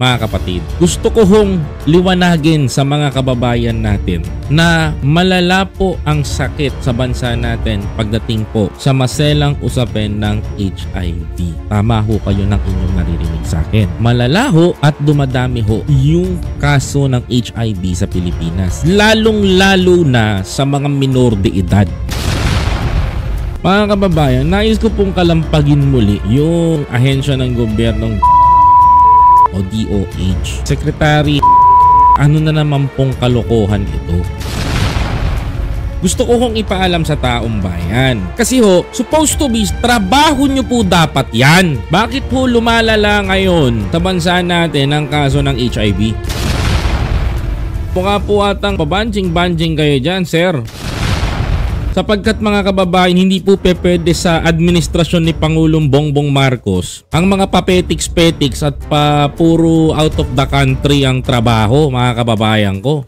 mga kapatid. Gusto ko hong liwanagin sa mga kababayan natin na malala po ang sakit sa bansa natin pagdating po sa maselang usapin ng HIV. Tama ho kayo ng inyong naririnig sa akin. Malala ho at dumadami ho yung kaso ng HIV sa Pilipinas. Lalong-lalo na sa mga minor de edad. Mga kababayan, nais ko pong kalampagin muli yung ahensya ng gobyernong o DOH. Secretary, ano na naman pong kalokohan ito? Gusto ko hong ipaalam sa taong bayan. Kasi ho, supposed to be, trabaho nyo po dapat yan. Bakit po lumalala ngayon sa bansa natin ang kaso ng HIV? Mukha po atang pabanjing-banjing kayo dyan, sir. Sapagkat mga kababayan, hindi po pwede sa administrasyon ni Pangulong Bongbong Marcos ang mga papetiks-petiks at puro out of the country ang trabaho, mga kababayan ko.